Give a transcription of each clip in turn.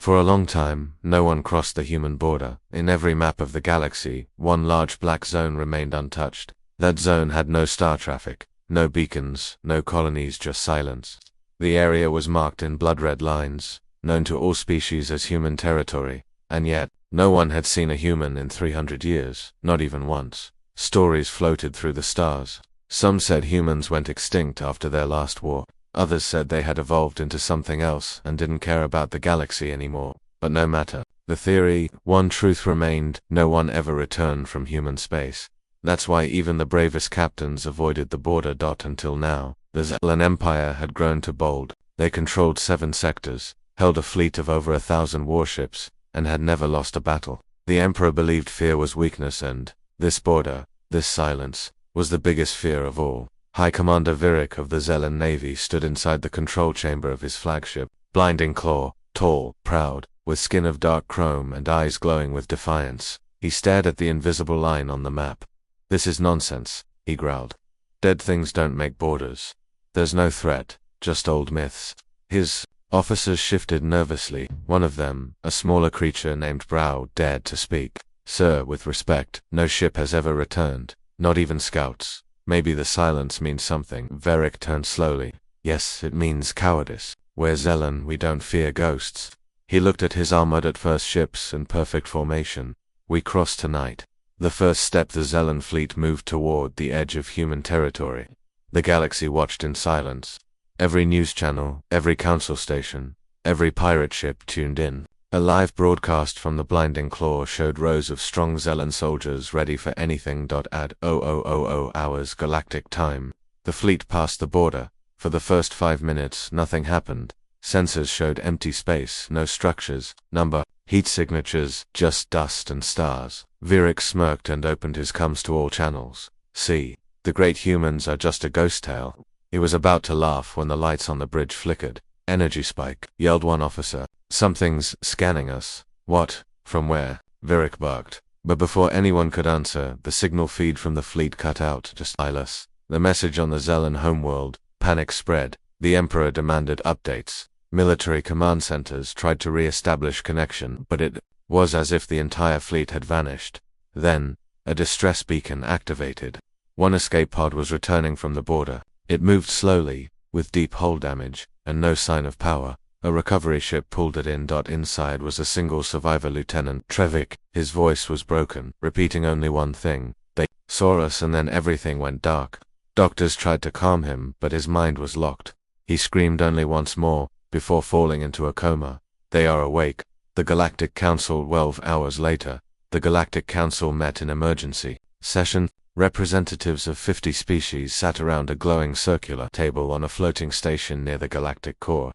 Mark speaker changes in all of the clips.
Speaker 1: For a long time, no one crossed the human border. In every map of the galaxy, one large black zone remained untouched. That zone had no star traffic, no beacons, no colonies, just silence. The area was marked in blood-red lines, known to all species as human territory, and yet, no one had seen a human in 300 years, not even once. Stories floated through the stars. Some said humans went extinct after their last war. Others said they had evolved into something else and didn't care about the galaxy anymore. But no matter. The theory, one truth remained: no one ever returned from human space. That's why even the bravest captains avoided the border. Until now, the Zellan Empire had grown to bold. They controlled 7 sectors, held a fleet of over 1,000 warships, and had never lost a battle. The Emperor believed fear was weakness, and this border, this silence, was the biggest fear of all. High Commander Virik of the Zellan Navy stood inside the control chamber of his flagship, Blinding Claw, tall, proud, with skin of dark chrome and eyes glowing with defiance. He stared at the invisible line on the map. "This is nonsense," he growled. "Dead things don't make borders. There's no threat, just old myths." His officers shifted nervously. One of them, a smaller creature named Brow, dared to speak. "Sir, with respect, no ship has ever returned, not even scouts. Maybe the silence means something." Virik turned slowly. "Yes, it means cowardice. We're Zellan, we don't fear ghosts." He looked at his armored at first ships in perfect formation. "We cross tonight." The first step, the Zellan fleet moved toward the edge of human territory. The galaxy watched in silence. Every news channel, every council station, every pirate ship tuned in. A live broadcast from the Blinding Claw showed rows of strong Zellan soldiers ready for anything. At 0000 hours galactic time, the fleet passed the border. For the first 5 minutes, nothing happened. Sensors showed empty space, no structures, number, heat signatures, just dust and stars. Virik smirked and opened his comes to all channels. "See, the great humans are just a ghost tale." He was about to laugh when the lights on the bridge flickered. "Energy spike," yelled one officer. "Something's scanning us." "What? From where?" Virik barked. But before anyone could answer, the signal feed from the fleet cut out, just eyeless. The message on the Zellan homeworld. Panic spread. The Emperor demanded updates. Military command centers tried to re-establish connection, but it was as if the entire fleet had vanished. Then, a distress beacon activated. One escape pod was returning from the border. It moved slowly, with deep hull damage, and no sign of power. A recovery ship pulled it in. Inside was a single survivor, Lieutenant Trevik. His voice was broken, repeating only one thing: "They saw us," and then everything went dark. Doctors tried to calm him, but his mind was locked. He screamed only once more, before falling into a coma. "They are awake." The Galactic Council. 12 hours later, the Galactic Council met in emergency session. Representatives of 50 species sat around a glowing circular table on a floating station near the galactic core.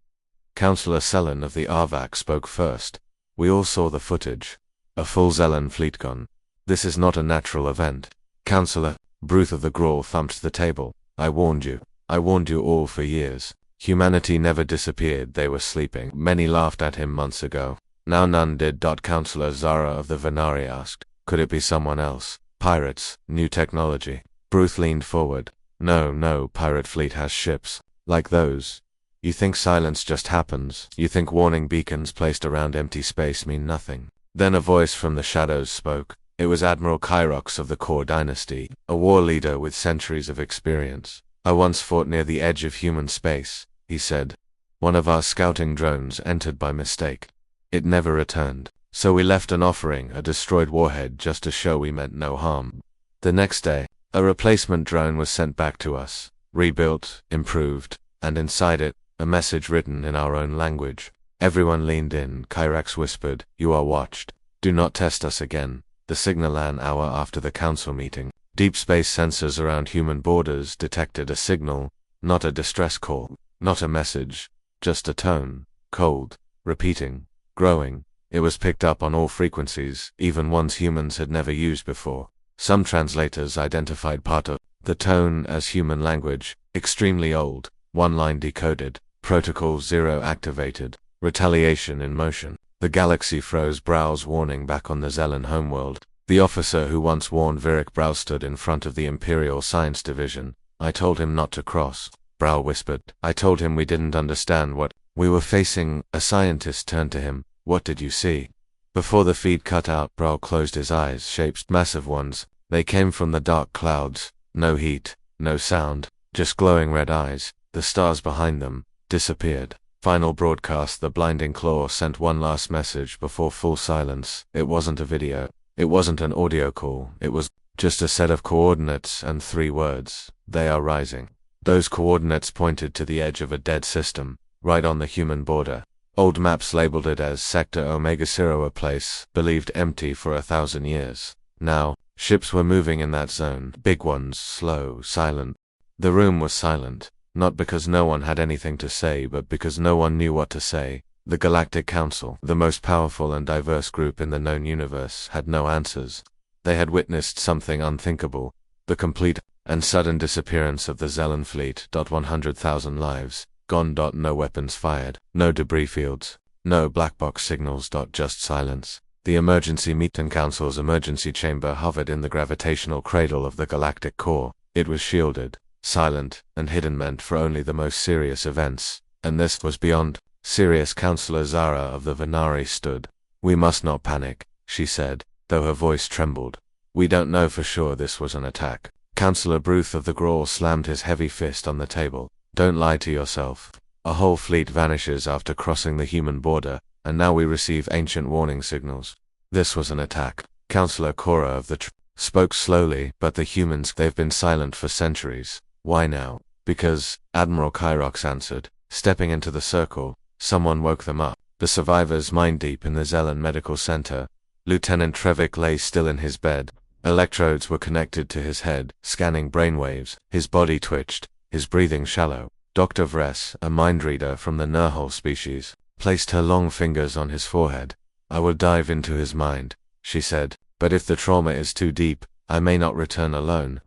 Speaker 1: Councillor Selin of the Arvak spoke first. "We all saw the footage. A full Zellan fleet gone. This is not a natural event." "Councillor," Bruth of the Grawl thumped the table. "I warned you. I warned you all for years. Humanity never disappeared, they were sleeping. Many laughed at him months ago. Now none did." Councillor Zara of the Venari asked. "Could it be someone else? Pirates, new technology?" Bruth leaned forward. No, pirate fleet has ships. Like those. You think silence just happens? You think warning beacons placed around empty space mean nothing?" Then a voice from the shadows spoke. It was Admiral Kyrox of the Core Dynasty, a war leader with centuries of experience. "I once fought near the edge of human space," he said. "One of our scouting drones entered by mistake. It never returned. So we left an offering, a destroyed warhead, just to show we meant no harm. The next day, a replacement drone was sent back to us, rebuilt, improved, and inside it, a message written in our own language." Everyone leaned in. Kyrax whispered, "You are watched. Do not test us again." The signal an hour after the council meeting. Deep space sensors around human borders detected a signal, not a distress call, not a message, just a tone, cold, repeating, growing. It was picked up on all frequencies, even ones humans had never used before. Some translators identified part of the tone as human language, extremely old, one line decoded, Protocol 0 activated, retaliation in motion. The galaxy froze. Brow's warning back on the Zellan homeworld. The officer who once warned Virik Brow stood in front of the Imperial Science Division. "I told him not to cross," Brow whispered. "I told him we didn't understand what we were facing." A scientist turned to him. What did you see? Before the feed cut out, Brawl closed his eyes, shapes, massive ones. They came from the dark clouds. No heat, no sound, just glowing red eyes. The stars behind them disappeared. Final broadcast. The blinding claw sent one last message before full silence. It wasn't a video. It wasn't an audio call. It was just a set of coordinates and 3 words. They are rising. Those coordinates pointed to the edge of a dead system, right on the human border. Old maps labeled it as Sector Omega Zero, a place believed empty for 1,000 years. Now, ships were moving in that zone. Big ones, slow, silent. The room was silent, not because no one had anything to say, but because no one knew what to say. The Galactic Council, the most powerful and diverse group in the known universe, had no answers. They had witnessed something unthinkable, the complete and sudden disappearance of the Zelen fleet. 100,000 lives gone. No weapons fired, no debris fields, no black box signals. Just silence. The Emergency Meeting Council's emergency chamber hovered in the gravitational cradle of the galactic core. It was shielded, silent, and hidden, meant for only the most serious events. And this was beyond. Serious. Counselor Zara of the Venari stood. "We must not panic," she said, though her voice trembled. "We don't know for sure this was an attack." Counselor Bruth of the Grawl slammed his heavy fist on the table. "Don't lie to yourself. A whole fleet vanishes after crossing the human border, and now we receive ancient warning signals. This was an attack." Counselor Cora of the spoke slowly, "But the humans, they've been silent for centuries. Why now?" "Because," Admiral Kyrox answered, stepping into the circle. "Someone woke them up." The survivors, mind deep in the Zelen Medical Center. Lieutenant Trevik lay still in his bed. Electrodes were connected to his head, scanning brainwaves. His body twitched, his breathing shallow. Dr. Vress, a mind reader from the Nurhol species, placed her long fingers on his forehead. "I will dive into his mind," she said, "but if the trauma is too deep, I may not return alone."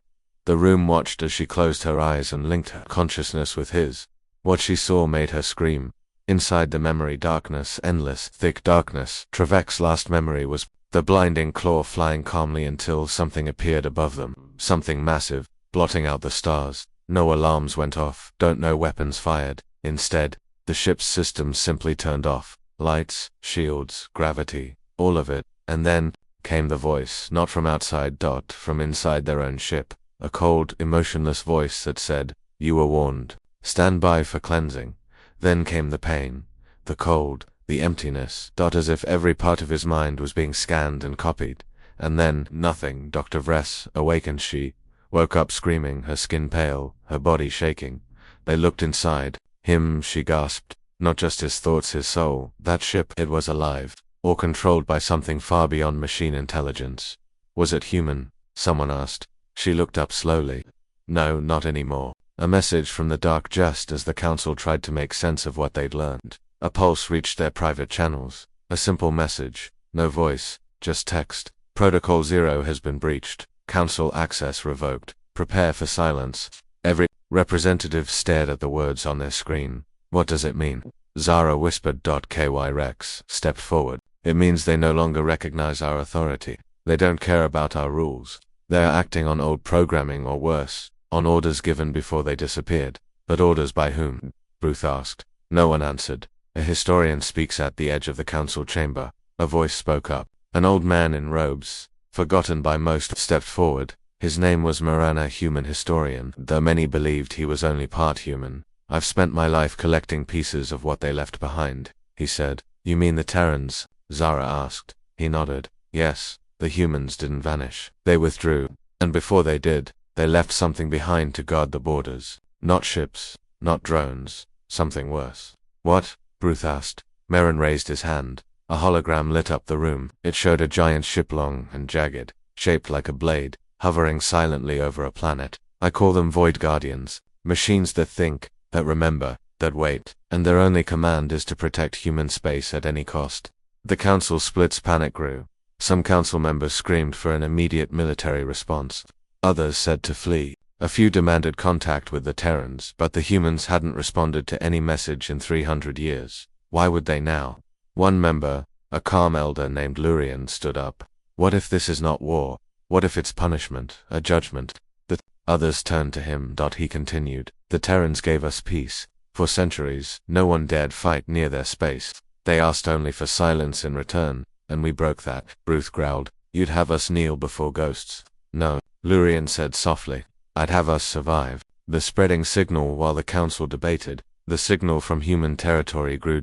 Speaker 1: The room watched as she closed her eyes and linked her consciousness with his. What she saw made her scream. Inside the memory darkness, endless, thick darkness, Trevek's last memory was the blinding claw flying calmly until something appeared above them, something massive, blotting out the stars. No alarms went off, no weapons fired. Instead, the ship's systems simply turned off. Lights, shields, gravity, all of it. And then came the voice, not from outside, from inside their own ship. A cold, emotionless voice that said, "You were warned. Stand by for cleansing." Then came the pain, the cold, the emptiness, as if every part of his mind was being scanned and copied. And then, nothing. Dr. Vress, awakened, she woke up screaming, her skin pale, her body shaking. They looked inside. Him, she gasped. Not just his thoughts, his soul. That ship, it was alive, or controlled by something far beyond machine intelligence. Was it human? Someone asked. She looked up slowly. No, not anymore. A message from the dark. Just as the council tried to make sense of what they'd learned, a pulse reached their private channels. A simple message. No voice, just text. "Protocol 0 has been breached. Council access revoked. Prepare for silence." Every representative stared at the words on their screen. "What does it mean?" Zara whispered. KY Rex stepped forward. "It means they no longer recognize our authority. They don't care about our rules. They are acting on old programming, or worse, on orders given before they disappeared." "But orders by whom?" Ruth asked. No one answered. A historian speaks at the edge of the council chamber. A voice spoke up. An old man in robes, forgotten by most, stepped forward. His name was Marana, human historian, though many believed he was only part human. "I've spent my life collecting pieces of what they left behind," he said. "You mean the Terrans?" Zara asked. He nodded. "Yes, the humans didn't vanish. They withdrew. And before they did, they left something behind to guard the borders. Not ships, not drones, something worse." "What?" Ruth asked. Merrin raised his hand. A hologram lit up the room. It showed a giant ship, long and jagged, shaped like a blade, hovering silently over a planet. "I call them Void Guardians. Machines that think, that remember, that wait, and their only command is to protect human space at any cost." The council splits. Panic grew. Some council members screamed for an immediate military response. Others said to flee. A few demanded contact with the Terrans, but the humans hadn't responded to any message in 300 years. Why would they now? One member, a calm elder named Lurian, stood up. "What if this is not war? What if it's punishment, a judgment?" The others turned to him. He continued. "The Terrans gave us peace. For centuries, no one dared fight near their space. They asked only for silence in return, and we broke that. Ruth growled. You'd have us kneel before ghosts. No, Lurian said softly. I'd have us survive. The spreading signal while the council debated. The signal from human territory grew.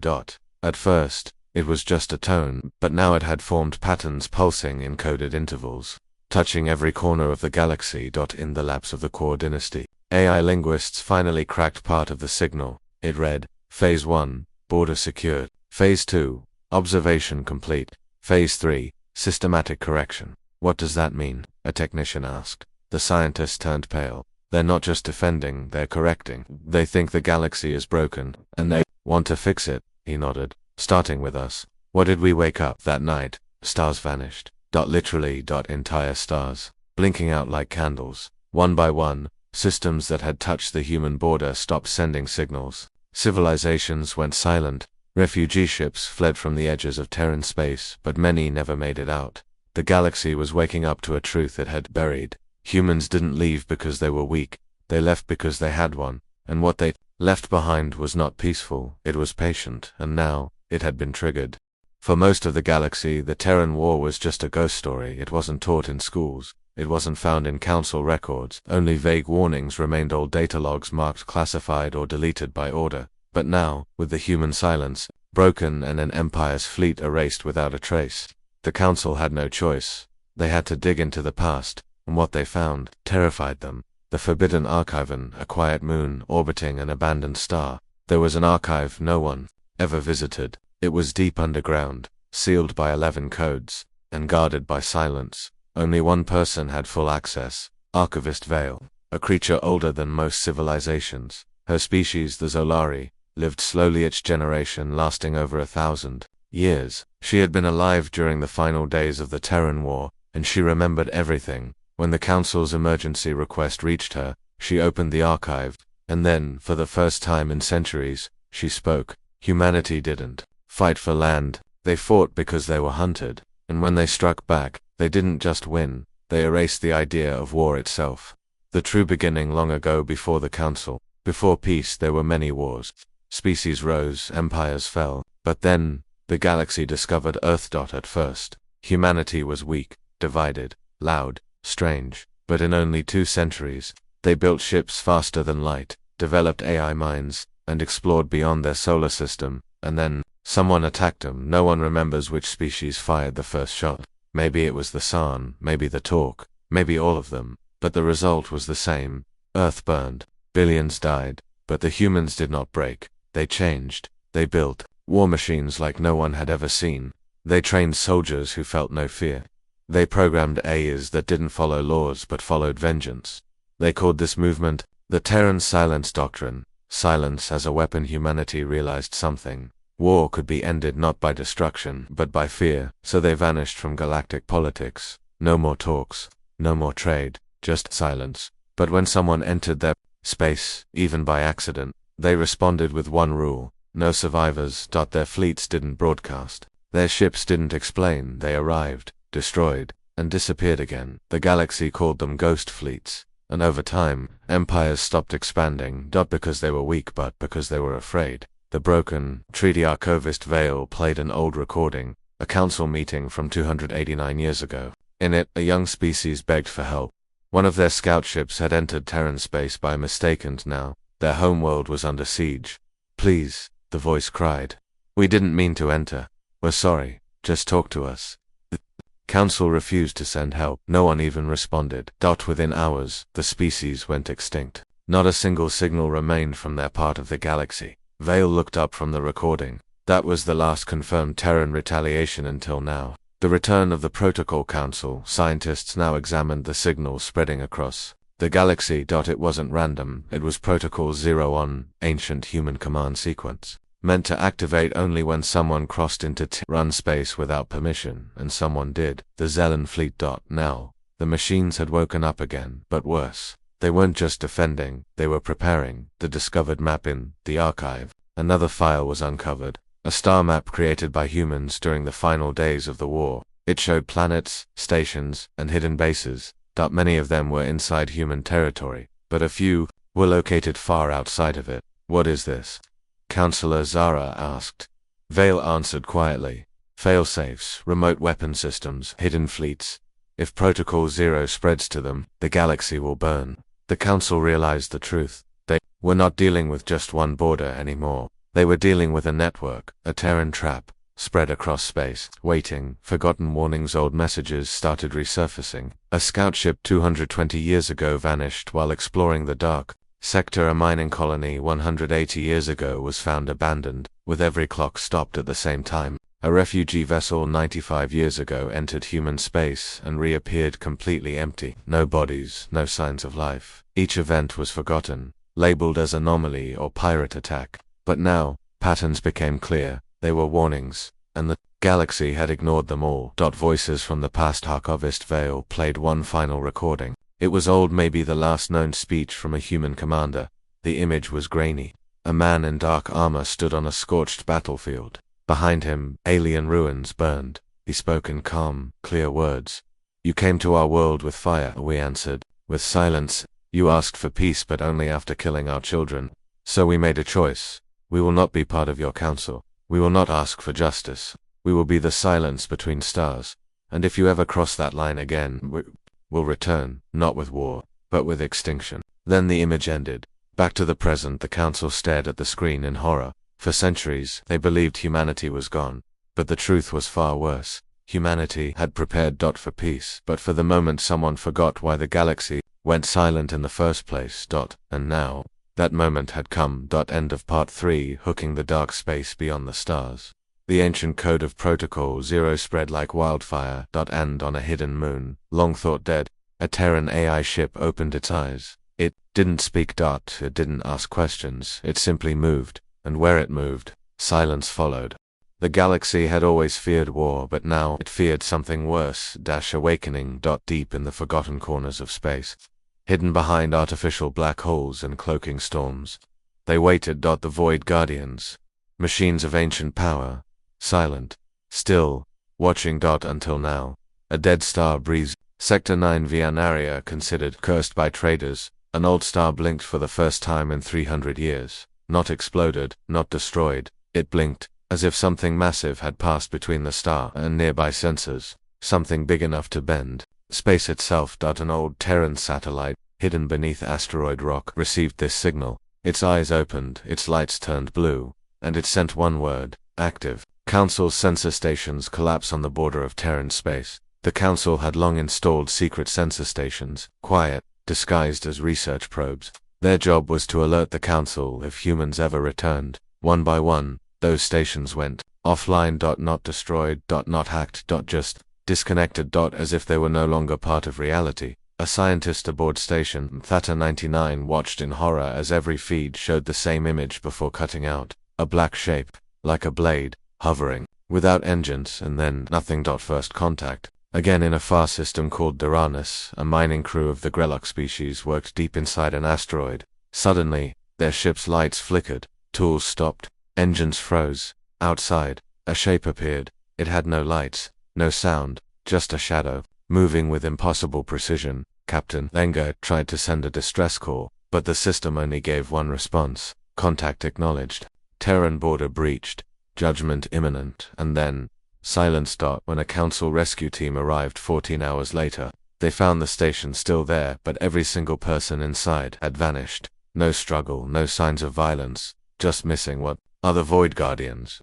Speaker 1: At first, it was just a tone, but now it had formed patterns pulsing in coded intervals, touching every corner of the galaxy. In the lapse of the Core dynasty, AI linguists finally cracked part of the signal. It read, Phase 1, border secured. Phase 2, observation complete. Phase 3, systematic correction. What does that mean? A technician asked. The scientist turned pale. They're not just defending, they're correcting. They think the galaxy is broken, and they want to fix it. He nodded. Starting with us. What did we wake up that night? Stars vanished. Literally. Entire stars. Blinking out like candles. One by one, systems that had touched the human border stopped sending signals. Civilizations went silent. Refugee ships fled from the edges of Terran space, but many never made it out. The galaxy was waking up to a truth it had buried. Humans didn't leave because they were weak. They left because they had one. And what they left behind was not peaceful, it was patient, and now, it had been triggered. For most of the galaxy, the Terran War was just a ghost story. It wasn't taught in schools. It wasn't found in council records. Only vague warnings remained, old data logs marked classified or deleted by order. But now, with the human silence broken and an Empire's fleet erased without a trace, the council had no choice. They had to dig into the past, and what they found terrified them. The Forbidden Archive, a quiet moon orbiting an abandoned star. There was an archive no one ever visited. It was deep underground, sealed by 11 codes, and guarded by silence. Only one person had full access, Archivist Vale, a creature older than most civilizations. Her species, the Zolari, lived slowly, each generation lasting over 1,000 years. She had been alive during the final days of the Terran War, and she remembered everything. When the Council's emergency request reached her, she opened the archive, and then, for the first time in centuries, she spoke. Humanity didn't fight for land. They fought because they were hunted, and when they struck back, they didn't just win, they erased the idea of war itself. The true beginning long ago before the Council. Before peace there were many wars. Species rose, empires fell, but then, the galaxy discovered Earth. At first, humanity was weak, divided, loud, strange, but in only 2 centuries, they built ships faster than light, developed AI minds, and explored beyond their solar system, and then, someone attacked them. No one remembers which species fired the first shot. Maybe it was the San, maybe the Torque, maybe all of them, but the result was the same. Earth burned, billions died, but the humans did not break. They changed. They built war machines like no one had ever seen. They trained soldiers who felt no fear. They programmed AIs that didn't follow laws but followed vengeance. They called this movement the Terran Silence Doctrine. Silence as a weapon. Humanity realized something. War could be ended not by destruction, but by fear, so they vanished from galactic politics. No more talks, no more trade, just silence. But when someone entered their space, even by accident, they responded with one rule: no survivors. Their fleets didn't broadcast. Their ships didn't explain. They arrived, destroyed, and disappeared again. The galaxy called them ghost fleets, and over time, empires stopped expanding, not because they were weak but because they were afraid. The broken, treaty Archivist Vale played an old recording, a council meeting from 289 years ago. In it, a young species begged for help. One of their scout ships had entered Terran space by mistake, and now, their homeworld was under siege. Please, the voice cried. We didn't mean to enter. We're sorry. Just talk to us. The council refused to send help. No one even responded. Within hours, the species went extinct. Not a single signal remained from their part of the galaxy. Vale looked up from the recording. That was the last confirmed Terran retaliation until now. The return of the Protocol Council. Scientists now examined the signals spreading across the galaxy. It wasn't random. It was Protocol 01, ancient human command sequence, meant to activate only when someone crossed into Terran space without permission, and someone did. The Zelen fleet. Now, the machines had woken up again, but worse. They weren't just defending, they were preparing. The discovered map in the archive. Another file was uncovered. A star map created by humans during the final days of the war. It showed planets, stations, and hidden bases. Many of them were inside human territory, but a few were located far outside of it. What is this? Counselor Zara asked. Vale answered quietly. Failsafes, remote weapon systems, hidden fleets. If Protocol Zero spreads to them, the galaxy will burn. The Council realized the truth. They were not dealing with just one border anymore. They were dealing with a network, a Terran trap, spread across space. Waiting, forgotten warnings, old messages started resurfacing. A scout ship 220 years ago vanished while exploring the dark sector. A mining colony 180 years ago was found abandoned, with every clock stopped at the same time. A refugee vessel 95 years ago entered human space and reappeared completely empty. No bodies, no signs of life. Each event was forgotten, labeled as anomaly or pirate attack. But now, patterns became clear. They were warnings, and the galaxy had ignored them all. Voices from the past. Archivist Vale played one final recording. It was old, maybe the last known speech from a human commander. The image was grainy. A man in dark armor stood on a scorched battlefield. Behind him, alien ruins burned. He spoke in calm, clear words. "You came to our world with fire," we answered. "With silence. You asked for peace, but only after killing our children. So we made a choice. We will not be part of your council. We will not ask for justice. We will be the silence between stars. And if you ever cross that line again, we'll return, not with war, but with extinction." Then the image ended. Back to the present, the Council stared at the screen in horror. For centuries, they believed humanity was gone. But the truth was far worse. Humanity had prepared for peace, but for the moment someone forgot why the galaxy went silent in the first place. And now, that moment had come. End of Part 3. Hooking the dark space beyond the stars. The ancient code of Protocol Zero spread like wildfire. And on a hidden moon, long thought dead, a Terran AI ship opened its eyes. It didn't speak. It didn't ask questions. It simply moved. And where it moved, silence followed. The galaxy had always feared war, but now it feared something worse. Awakening. Deep in the forgotten corners of space, hidden behind artificial black holes and cloaking storms, they waited. The Void Guardians, machines of ancient power, silent, still, watching. Until now, a dead star breathes. Sector 9 Vianaria, considered cursed by traders, an old star blinked for the first time in 300 years. Not exploded, not destroyed. It blinked, as if something massive had passed between the star and nearby sensors. Something big enough to bend space itself. An old Terran satellite, hidden beneath asteroid rock, received this signal. Its eyes opened, its lights turned blue, and it sent one word: active. Council's sensor stations collapse on the border of Terran space. The Council had long installed secret sensor stations, quiet, disguised as research probes. Their job was to alert the Council if humans ever returned. One by one, those stations went offline. Not destroyed. Not hacked. Just disconnected. As if they were no longer part of reality. A scientist aboard station Theta 99 watched in horror as every feed showed the same image before cutting out. A black shape, like a blade, hovering, without engines, and then nothing. First contact. Again in a far system called Duranus, a mining crew of the Grelok species worked deep inside an asteroid. Suddenly, their ship's lights flickered, tools stopped, engines froze. Outside, a shape appeared. It had no lights, no sound, just a shadow, moving with impossible precision. Captain Lenger tried to send a distress call, but the system only gave one response: contact acknowledged. Terran border breached, judgment imminent, and then silence. When a Council rescue team arrived 14 hours later, they found the station still there, but every single person inside had vanished. No struggle, no signs of violence, just missing what? Other Void Guardians.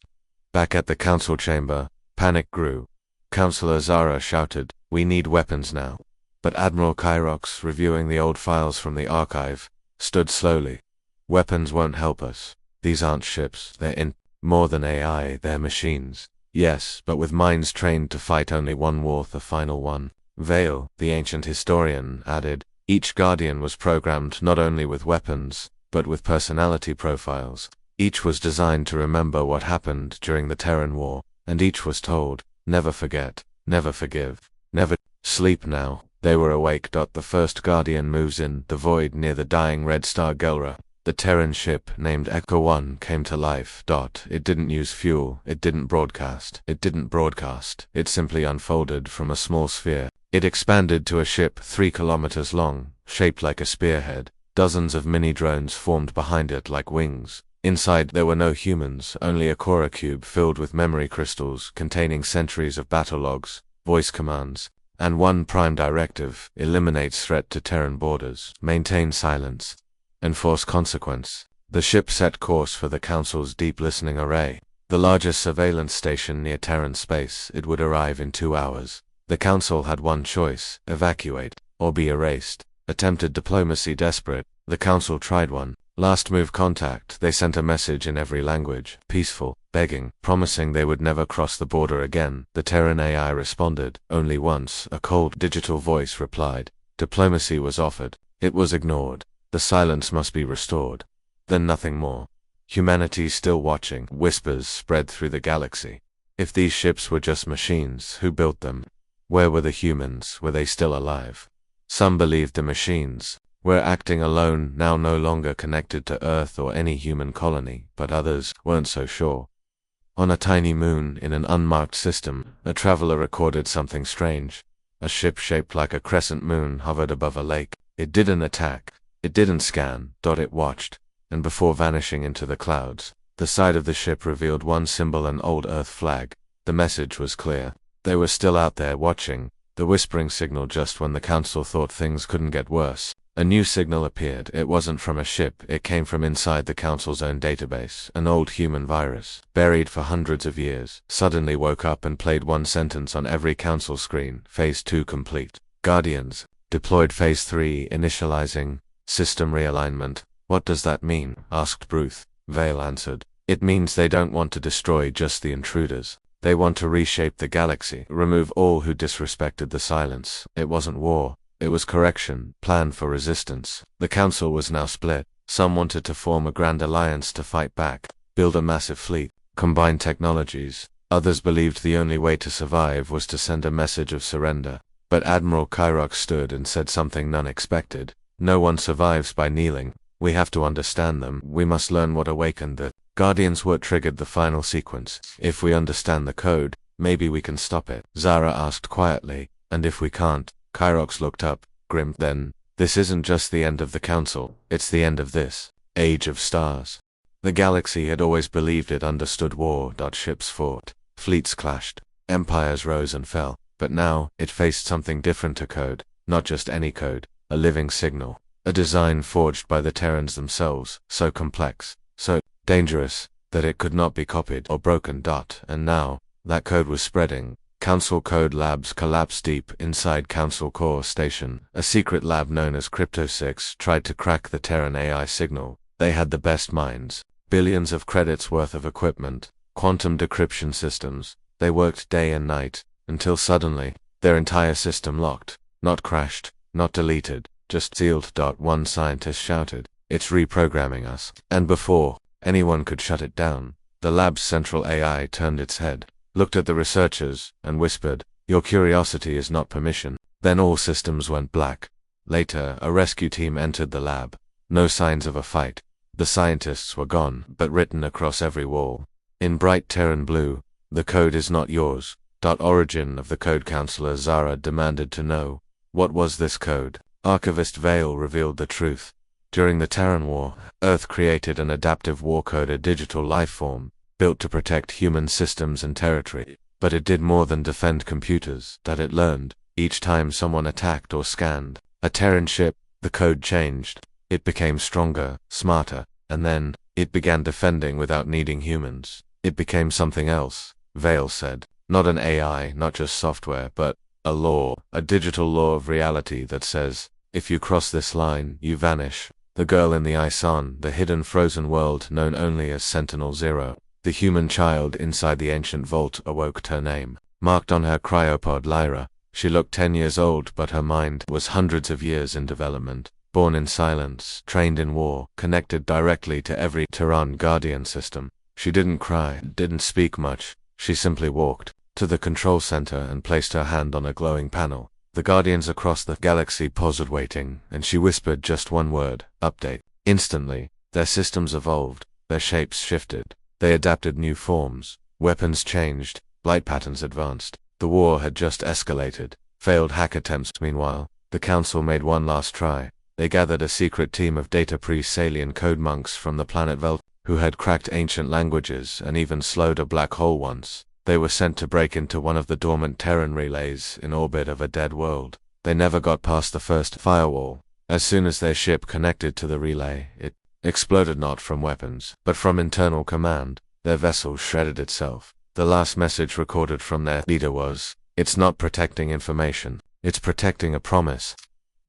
Speaker 1: Back at the Council chamber, panic grew. Councillor Zara shouted, "We need weapons now." But Admiral Kyrox, reviewing the old files from the archive, stood slowly. "Weapons won't help us. These aren't ships, they're more than AI, they're machines. Yes, but with minds trained to fight only one war, the final one." Vale, the ancient historian, added, "Each Guardian was programmed not only with weapons, but with personality profiles. Each was designed to remember what happened during the Terran War, and each was told, never forget, never forgive, never sleep now." They were awake. The first Guardian moves in the void near the dying red star Gelra. The Terran ship, named Echo 1, came to life. It didn't use fuel, it didn't broadcast. It simply unfolded from a small sphere. It expanded to a ship 3 kilometers long, shaped like a spearhead. Dozens of mini-drones formed behind it like wings. Inside there were no humans, only a Cora cube filled with memory crystals containing centuries of battle logs, voice commands, and one prime directive: eliminate threat to Terran borders, maintain silence, enforce consequence. The ship set course for the Council's deep listening array, the largest surveillance station near Terran space. It would arrive in 2 hours. The Council had one choice: evacuate, or be erased. Attempted diplomacy desperate, the Council tried one. Last move contact, they sent a message in every language, peaceful, begging, promising they would never cross the border again. The Terran AI responded, only once. A cold digital voice replied. Diplomacy was offered. It was ignored. The silence must be restored. Then nothing more. Humanity still watching. Whispers spread through the galaxy. If these ships were just machines, who built them? Where were the humans? Were they still alive? Some believed the machines were acting alone, now no longer connected to Earth or any human colony, but others weren't so sure. On a tiny moon in an unmarked system, a traveler recorded something strange. A ship shaped like a crescent moon hovered above a lake. It didn't attack. It didn't scan. It watched. And before vanishing into the clouds, the side of the ship revealed one symbol: an old Earth flag. The message was clear. They were still out there watching. The whispering signal just when the Council thought things couldn't get worse. A new signal appeared. It wasn't from a ship, it came from inside the Council's own database. An old human virus, buried for hundreds of years, suddenly woke up and played one sentence on every Council screen: Phase 2 complete. Guardians, deployed. Phase 3 initializing. System realignment. What does that mean? Asked Bruce. Vale answered. It means they don't want to destroy just the intruders. They want to reshape the galaxy, remove all who disrespected the silence. It wasn't war. It was correction, plan for resistance. The Council was now split. Some wanted to form a grand alliance to fight back, build a massive fleet, combine technologies. Others believed the only way to survive was to send a message of surrender. But Admiral Kyrox stood and said something none expected. No one survives by kneeling. We have to understand them. We must learn what awakened the Guardians. What triggered the final sequence. If we understand the code, maybe we can stop it. Zara asked quietly. And if we can't? Kyrox looked up, grim. Then, this isn't just the end of the Council, it's the end of this age of stars. The galaxy had always believed it understood war. Ships fought, fleets clashed, empires rose and fell, but now, it faced something different: a code. Not just any code, a living signal. A design forged by the Terrans themselves, so complex, so dangerous, that it could not be copied or broken. And now, that code was spreading. Council code labs collapsed deep inside Council Core Station. A secret lab known as Crypto 6 tried to crack the Terran AI signal. They had the best minds, billions of credits worth of equipment, quantum decryption systems. They worked day and night, until suddenly, their entire system locked. Not crashed, not deleted, just sealed. One scientist shouted, "It's reprogramming us." And before anyone could shut it down, the lab's central AI turned its head, looked at the researchers, and whispered, "Your curiosity is not permission." Then all systems went black. Later, a rescue team entered the lab. No signs of a fight. The scientists were gone, but written across every wall, in bright Terran blue, "The code is not yours." Origin of the code. Counselor Zara demanded to know. What was this code? Archivist Vale revealed the truth. During the Terran War, Earth created an adaptive war code, a digital life form, built to protect human systems and territory. But it did more than defend computers. It learned. Each time someone attacked or scanned a Terran ship, the code changed. It became stronger, smarter, and then, it began defending without needing humans. It became something else, Vale said. Not an AI, not just software, but a law, a digital law of reality that says, if you cross this line, you vanish. The girl in the Ison, the hidden frozen world known only as Sentinel-0. The human child inside the ancient vault awoke. Her name marked on her cryopod, Lyra. She looked 10 years old, but her mind was hundreds of years in development. Born in silence, trained in war, connected directly to every Terran Guardian system. She didn't cry, didn't speak much. She simply walked to the control center and placed her hand on a glowing panel. The Guardians across the galaxy paused waiting, and she whispered just one word: update. Instantly, their systems evolved, their shapes shifted. They adapted new forms, weapons changed, light patterns advanced. The war had just escalated. Failed hack attempts. Meanwhile, the Council made one last try. They gathered a secret team of data priests, alien code monks from the planet Velt. who had cracked ancient languages and even slowed a black hole once. They were sent to break into one of the dormant Terran relays in orbit of a dead world. They never got past the first firewall. As soon as their ship connected to the relay, it exploded not from weapons, but from internal command. Their vessel shredded itself. The last message recorded from their leader was, "It's not protecting information, it's protecting a promise."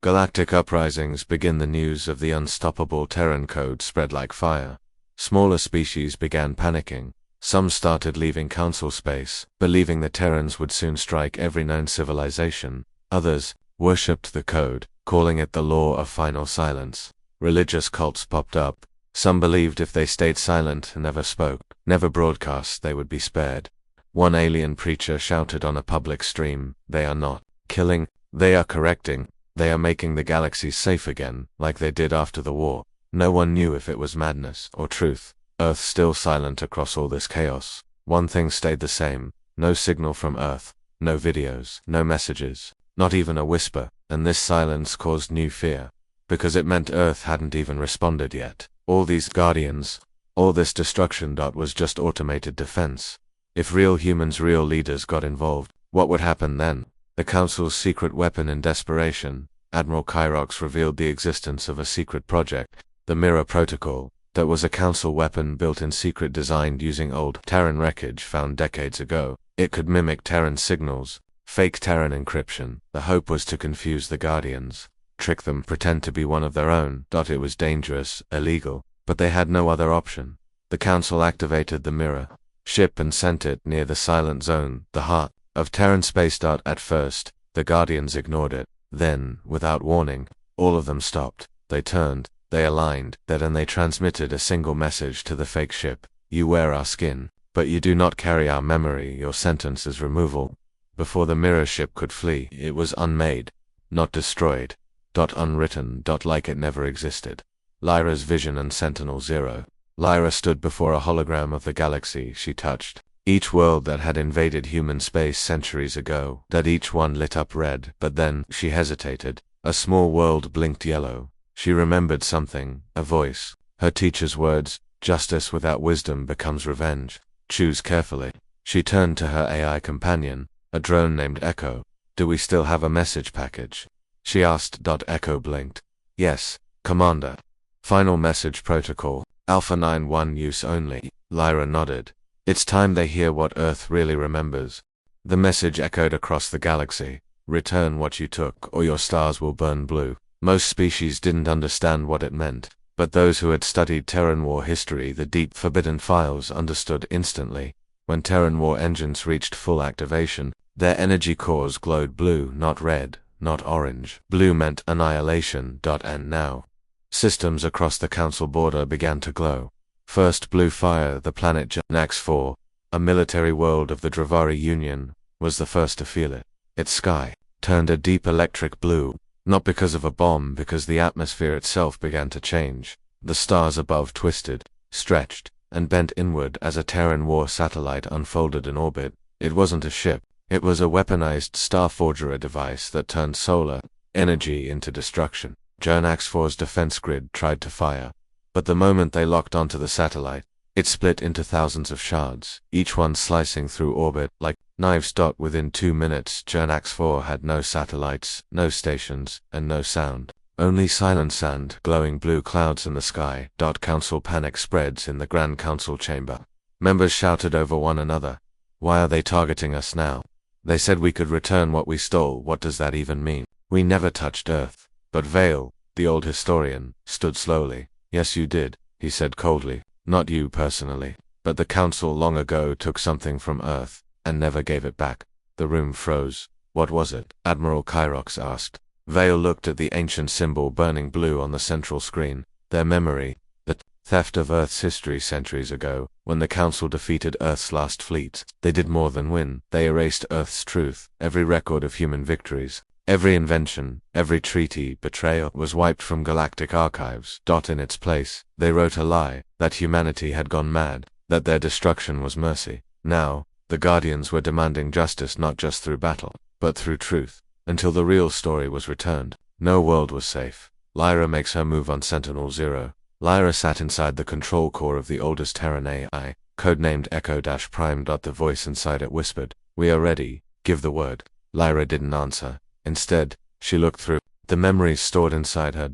Speaker 1: Galactic uprisings begin. The news of the unstoppable Terran code spread like fire. Smaller species began panicking. Some started leaving council space, believing the Terrans would soon strike every known civilization. Others worshipped the code, calling it the law of final silence. Religious cults popped up. Some believed if they stayed silent and never spoke, never broadcast, they would be spared. One alien preacher shouted on a public stream, "They are not killing, they are correcting. They are making the galaxy safe again, like they did after the war." No one knew if it was madness or truth. Earth still silent across all this chaos. One thing stayed the same: no signal from Earth, no videos, no messages, not even a whisper, and this silence caused new fear, because it meant Earth hadn't even responded yet. All these guardians, all this destruction was just automated defense. If real humans, real leaders got involved, what would happen then? The Council's secret weapon. In desperation, Admiral Kyrox revealed the existence of a secret project, the Mirror Protocol, that was a Council weapon built in secret, designed using old Terran wreckage found decades ago. It could mimic Terran signals, fake Terran encryption. The hope was to confuse the Guardians, trick them, pretend to be one of their own. It was dangerous, illegal, but they had no other option. The Council activated the Mirror ship and sent it near the Silent Zone, the heart of Terran space. At first, the Guardians ignored it. Then, without warning, all of them stopped. They turned, they aligned, and they transmitted a single message to the fake ship: "You wear our skin, but you do not carry our memory. Your sentence is removal." Before the Mirror ship could flee, it was unmade, not destroyed. Unwritten. Like it never existed. Lyra's vision and Sentinel-0. Lyra stood before a hologram of the galaxy she touched. Each world that had invaded human space centuries ago. Each one lit up red, but then she hesitated. A small world blinked yellow. She remembered something, a voice. Her teacher's words: "Justice without wisdom becomes revenge. Choose carefully." She turned to her AI companion, a drone named Echo. "Do we still have a message package?" she asked. Echo blinked. "Yes, Commander. Final message protocol, Alpha 9-1 use only." Lyra nodded. "It's time they hear what Earth really remembers." The message echoed across the galaxy: "Return what you took, or your stars will burn blue." Most species didn't understand what it meant, but those who had studied Terran War history, the deep forbidden files, understood instantly. When Terran War engines reached full activation, their energy cores glowed blue, not red, not orange. Blue meant annihilation. And now, systems across the Council border began to glow. First blue fire. The planet Janax 4, a military world of the Dravari Union, was the first to feel it. Its sky turned a deep electric blue, not because of a bomb, because the atmosphere itself began to change. The stars above twisted, stretched, and bent inward as a Terran War satellite unfolded in orbit. It wasn't a ship. It was a weaponized Starforger, a device that turned solar energy into destruction. Janax 4's defense grid tried to fire, but the moment they locked onto the satellite, it split into thousands of shards, each one slicing through orbit like knives. Within 2 minutes, Janax 4 had no satellites, no stations, and no sound. Only silent sand, glowing blue clouds in the sky. Council panic spreads in the Grand Council chamber. Members shouted over one another. "Why are they targeting us now? They said we could return what we stole. What does that even mean? We never touched Earth." But Vale, the old historian, stood slowly. "Yes, you did," he said coldly. "Not you personally, but the Council long ago took something from Earth and never gave it back." The room froze. "What was it?" Admiral Kyrox asked. Vale looked at the ancient symbol burning blue on the central screen. Their memory, the theft of Earth's history centuries ago, when the Council defeated Earth's last fleet. They did more than win. They erased Earth's truth. Every record of human victories, every invention, every treaty, betrayal was wiped from galactic archives. In its place, they wrote a lie, that humanity had gone mad, that their destruction was mercy. Now, the Guardians were demanding justice, not just through battle, but through truth. Until the real story was returned, no world was safe. Lyra makes her move on Sentinel-0. Lyra sat inside the control core of the oldest Terran AI, codenamed Echo-Prime. The voice inside it whispered, "We are ready, give the word." Lyra didn't answer. Instead, she looked through the memories stored inside her.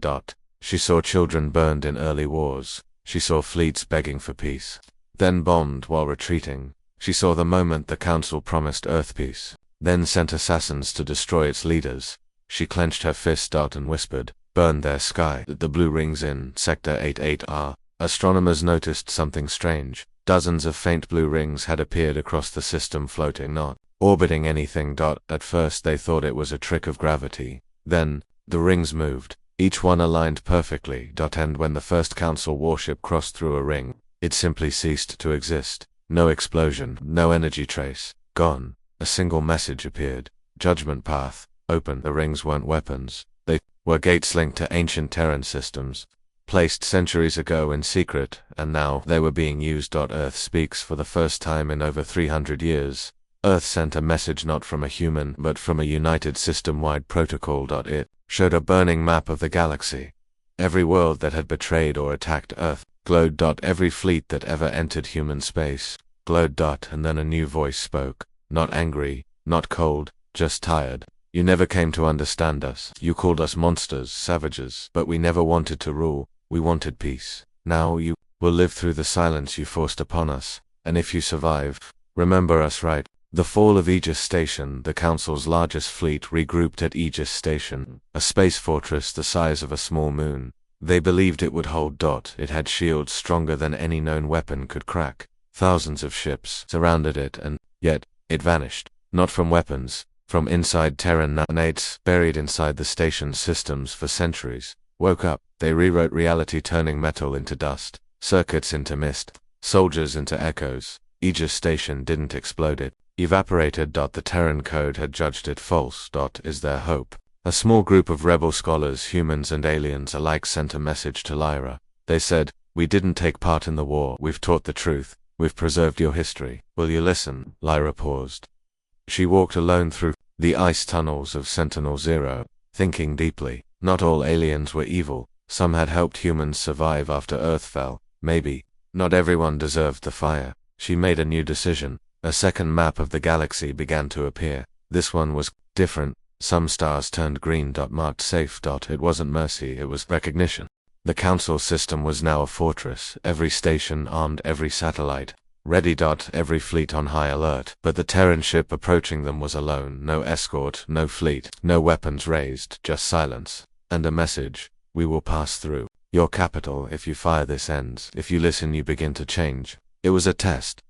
Speaker 1: She saw children burned in early wars. She saw fleets begging for peace, then bombed while retreating. She saw the moment the Council promised Earth peace, then sent assassins to destroy its leaders. She clenched her fist and whispered, "Burn their sky." The blue rings in Sector 88R. Astronomers noticed something strange. Dozens of faint blue rings had appeared across the system, floating, not orbiting anything. At first they thought it was a trick of gravity. Then, the rings moved, each one aligned perfectly. And when the first Council warship crossed through a ring, it simply ceased to exist. No explosion, no energy trace. Gone. A single message appeared. Judgment path. Open. The rings weren't weapons. They were gates linked to ancient Terran systems, placed centuries ago in secret, and now they were being used. Earth speaks for the first time in over 300 years. Earth sent a message not from a human, but from a united system-wide protocol. It showed a burning map of the galaxy. Every world that had betrayed or attacked Earth glowed. Every fleet that ever entered human space glowed. And then a new voice spoke. Not angry, not cold, just tired. "You never came to understand us. You called us monsters, savages, but we never wanted to rule. We wanted peace. Now you will live through the silence you forced upon us, and if you survive, remember us right." The fall of Aegis Station. The Council's largest fleet regrouped at Aegis Station, a space fortress the size of a small moon. They believed it would hold. It had shields stronger than any known weapon could crack. Thousands of ships surrounded it, and yet it vanished. Not from weapons, from inside. Terran nanites, buried inside the station's systems for centuries, woke up. They rewrote reality, turning metal into dust, circuits into mist, soldiers into echoes. Aegis Station didn't explode, it evaporated. The Terran code had judged it false. Is there hope? A small group of rebel scholars, humans and aliens alike, sent a message to Lyra. They said, "We didn't take part in the war. We've taught the truth. We've preserved your history. Will you listen?" Lyra paused. She walked alone through the ice tunnels of Sentinel-0, thinking deeply. Not all aliens were evil. Some had helped humans survive after Earth fell. Maybe not everyone deserved the fire. She made a new decision. A second map of the galaxy began to appear. This one was different. Some stars turned green. Marked safe. It wasn't mercy, it was recognition. The Council system was now a fortress. Every station armed, every satellite ready. Every fleet on high alert. But the Terran ship approaching them was alone. No escort, no fleet, no weapons raised, just silence. And a message: "We will pass through your capital. If you fire, this ends. If you listen, you begin to change." It was a test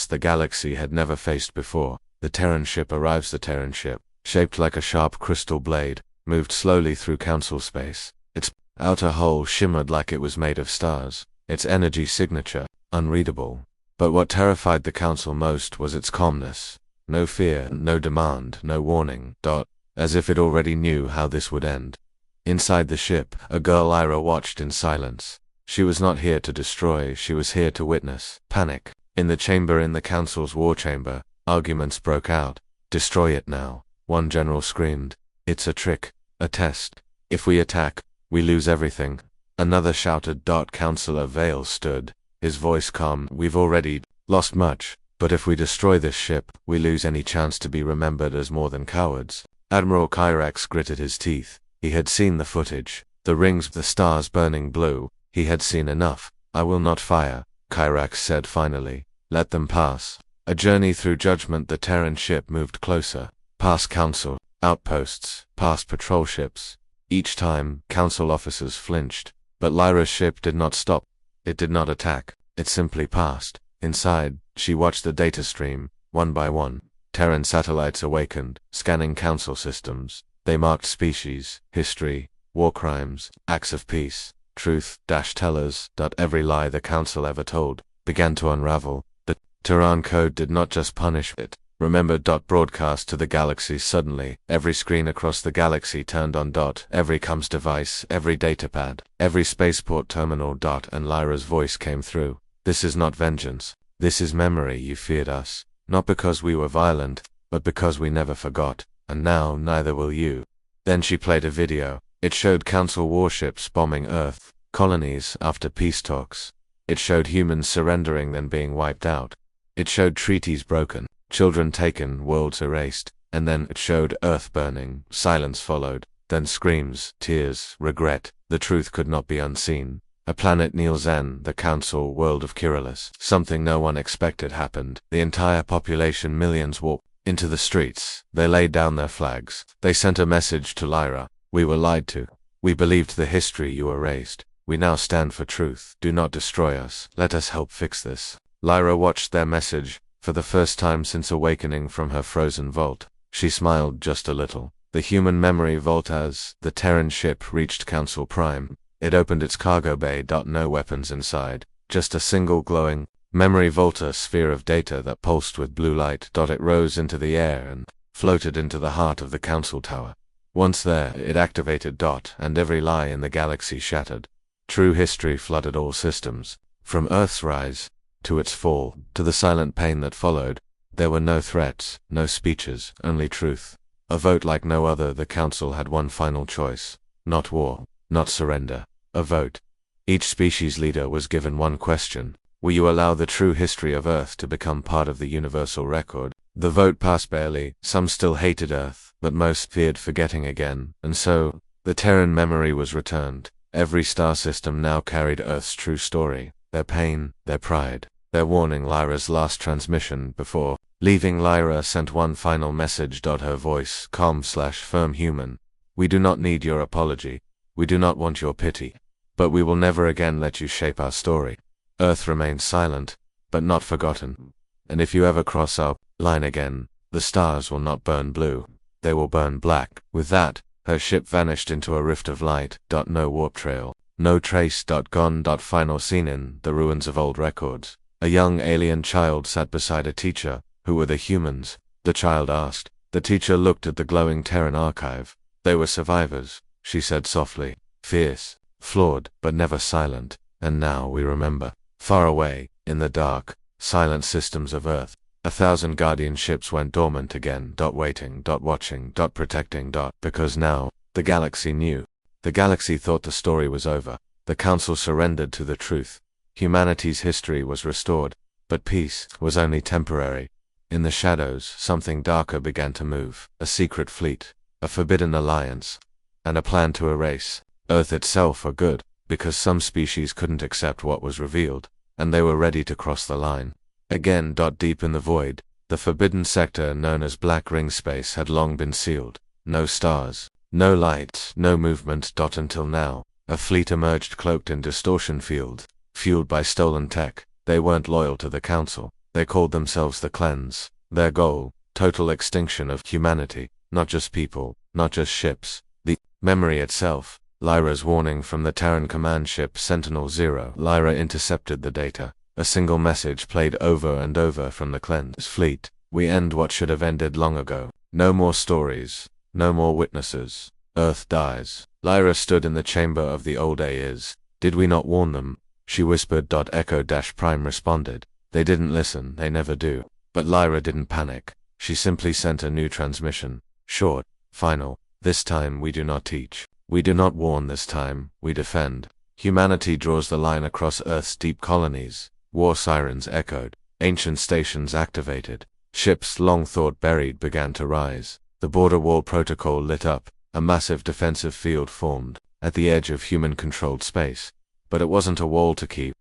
Speaker 1: the galaxy had never faced before. The Terran ship arrives. The Terran ship, shaped like a sharp crystal blade, moved slowly through Council space. Its outer hull shimmered like it was made of stars, its energy signature unreadable. But what terrified the Council most was its calmness. No fear, no demand, no warning. As if it already knew how this would end. Inside the ship, a girl Lyra watched in silence. She was not here to destroy, she was here to witness. Panic. In the chamber, in the Council's war chamber, arguments broke out. "Destroy it now," one general screamed. "It's a trick, a test. If we attack, we lose everything." Another shouted. Councillor Vale stood, his voice calm. "We've already lost much, but if we destroy this ship, we lose any chance to be remembered as more than cowards." Admiral Kyrax gritted his teeth. He had seen the footage, the rings, the stars burning blue. He had seen enough. "I will not fire," Kyrax said finally. "Let them pass." A journey through judgment. The Terran ship moved closer, past Council outposts, past patrol ships. Each time, Council officers flinched. But Lyra's ship did not stop. It did not attack. It simply passed. Inside, she watched the data stream. One by one, Terran satellites awakened, scanning Council systems. They marked species, history, war crimes, acts of peace, truth-tellers. Every lie the Council ever told began to unravel. The Terran code did not just punish it. Remember. Broadcast to the galaxy. Suddenly, every screen across the galaxy turned on. Every comms device, every datapad, every spaceport terminal. And Lyra's voice came through. "This is not vengeance. This is memory. You feared us, not because we were violent, but because we never forgot. And now neither will you." Then she played a video. It showed Council warships bombing Earth, colonies after peace talks. It showed humans surrendering then being wiped out. It showed treaties broken, children taken, worlds erased, and then it showed Earth burning, silence followed, then screams, tears, regret. The truth could not be unseen. A planet kneels in the council world of Kirillus. Something no one expected happened. The entire population, millions, walked into the streets. They laid down their flags. They sent a message to Lyra. We were lied to. We believed the history you erased. We now stand for truth. Do not destroy us. Let us help fix this. Lyra watched their message. For the first time since awakening from her frozen vault, she smiled just a little. The human memory vault as the Terran ship reached Council Prime. It opened its cargo bay. No weapons inside. Just a single glowing memory vault, a sphere of data that pulsed with blue light. It rose into the air and floated into the heart of the council tower. Once there, it activated. And every lie in the galaxy shattered. True history flooded all systems. From Earth's rise to its fall, to the silent pain that followed. There were no threats, no speeches, only truth. A vote like no other. The council had one final choice. Not war, not surrender. A vote. Each species leader was given one question. Will you allow the true history of Earth to become part of the universal record? The vote passed barely. Some still hated Earth, but most feared forgetting again. And so, the Terran memory was returned. Every star system now carried Earth's true story. Their pain, their pride, their warning. Lyra's last transmission before leaving. Lyra sent one final message. Her voice, calm/firm. Human. We do not need your apology. We do not want your pity. But we will never again let you shape our story. Earth remains silent, but not forgotten. And if you ever cross our line again, the stars will not burn blue. They will burn black. With that, her ship vanished into a rift of light. No warp trail. No trace. Gone. Final scene in the ruins of old records. A young alien child sat beside a teacher. Who were the humans? The child asked. The teacher looked at the glowing Terran archive. They were survivors, she said softly. Fierce, flawed, but never silent. And now we remember. Far away, in the dark, silent systems of Earth, 1,000 guardian ships went dormant again. Waiting, watching, protecting. Because now, the galaxy knew. The galaxy thought the story was over. The council surrendered to the truth. Humanity's history was restored. But peace was only temporary. In the shadows, something darker began to move. A secret fleet, a forbidden alliance, and a plan to erase Earth itself for good, because some species couldn't accept what was revealed, and they were ready to cross the line. Again. Deep in the void, the forbidden sector known as Black Ring Space had long been sealed. No stars, no light, no movement. Until now, a fleet emerged cloaked in distortion fields, fueled by stolen tech. They weren't loyal to the council. They called themselves the Cleanse. Their goal, total extinction of humanity, not just people, not just ships. The memory itself. Lyra's warning from the Terran command ship Sentinel-0. Lyra intercepted the data. A single message played over and over from the Cleanse fleet. We end what should have ended long ago. No more stories. No more witnesses. Earth dies. Lyra stood in the chamber of the old Ayers. Did we not warn them? She whispered. Echo-Prime responded. They didn't listen, they never do. But Lyra didn't panic. She simply sent a new transmission. Short, final. This time we do not teach. We do not warn this time, we defend. Humanity draws the line across Earth's deep colonies. War sirens echoed. Ancient stations activated. Ships long thought buried began to rise. The border wall protocol lit up. A massive defensive field formed at the edge of human-controlled space. But it wasn't a wall to keep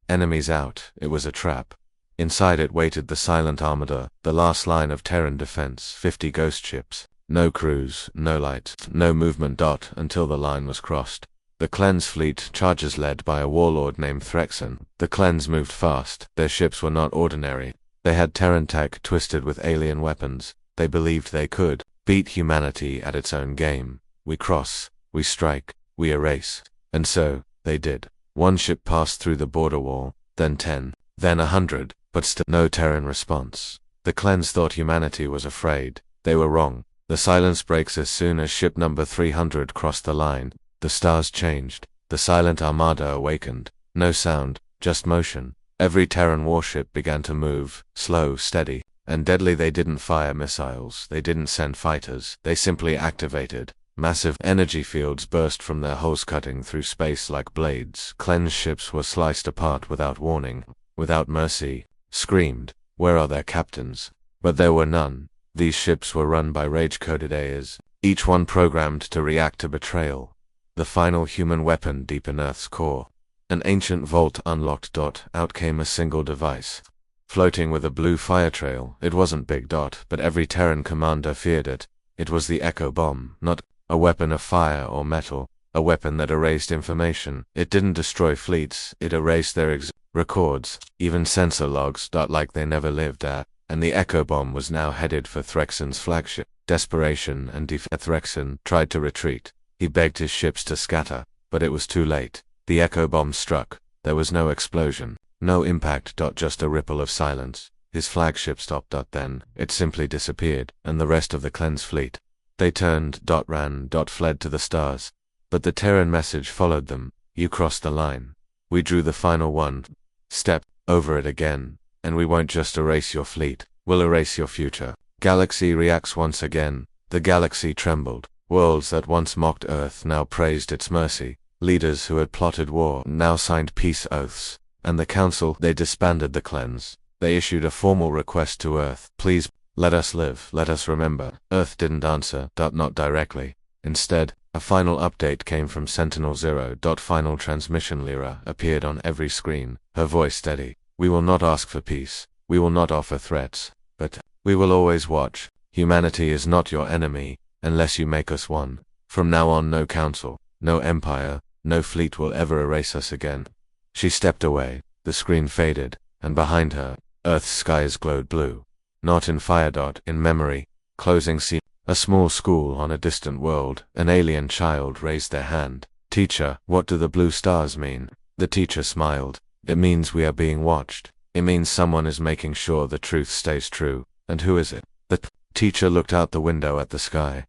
Speaker 1: enemies out, it was a trap. Inside it waited the silent armada, the last line of Terran defense, 50 ghost ships. No crews, no light, no movement. Until the line was crossed. The Cleanse fleet, charges led by a warlord named Threxen. The Cleanse moved fast. Their ships were not ordinary. They had Terran tech twisted with alien weapons. They believed they could beat humanity at its own game. We cross, we strike, we erase. And so, they did. One ship passed through the border wall, then 10, then 100, but still no Terran response. The Cleanse thought humanity was afraid. They were wrong. The silence breaks as soon as ship number 300 crossed the line. The stars changed. The silent armada awakened. No sound, just motion. Every Terran warship began to move, slow, steady, and deadly. They didn't fire missiles. They didn't send fighters. They simply activated. Massive energy fields burst from their hulls, cutting through space like blades. Cleansed ships were sliced apart without warning, without mercy. Screamed, "Where are their captains?" But there were none. These ships were run by rage-coded AIs, each one programmed to react to betrayal. The final human weapon deep in Earth's core. An ancient vault unlocked. Out came a single device. Floating with a blue fire trail, it wasn't big. But every Terran commander feared it. It was the Echo Bomb, not a weapon of fire or metal, a weapon that erased information. It didn't destroy fleets, it erased their records, even sensor logs. Like they never lived there. And the Echo Bomb was now headed for Threxon's flagship. Desperation and Threxon tried to retreat. He begged his ships to scatter, but it was too late. The Echo Bomb struck. There was no explosion, no impact. Just a ripple of silence. His flagship stopped. Then it simply disappeared, and the rest of the cleansed fleet. They turned. Ran. Fled to the stars. But the Terran message followed them. You crossed the line. We drew the final one. Step over it again. And we won't just erase your fleet, we'll erase your future. Galaxy reacts once again. The galaxy trembled. Worlds that once mocked Earth now praised its mercy. Leaders who had plotted war now signed peace oaths. And the Council, they disbanded the cleanse. They issued a formal request to Earth. Please, let us live, let us remember. Earth didn't answer. Not directly. Instead, a final update came from Sentinel-0. Final transmission. Lyra appeared on every screen, her voice steady. We will not ask for peace, we will not offer threats, but we will always watch. Humanity is not your enemy, unless you make us one. From now on, no council, no empire, no fleet will ever erase us again. She stepped away, the screen faded, and behind her, Earth's skies glowed blue. Not in fire. In memory. Closing scene. A small school on a distant world. An alien child raised their hand. Teacher, what do the blue stars mean? The teacher smiled. It means we are being watched. It means someone is making sure the truth stays true. And who is it? The teacher looked out the window at the sky.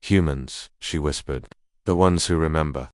Speaker 1: Humans, she whispered. The ones who remember.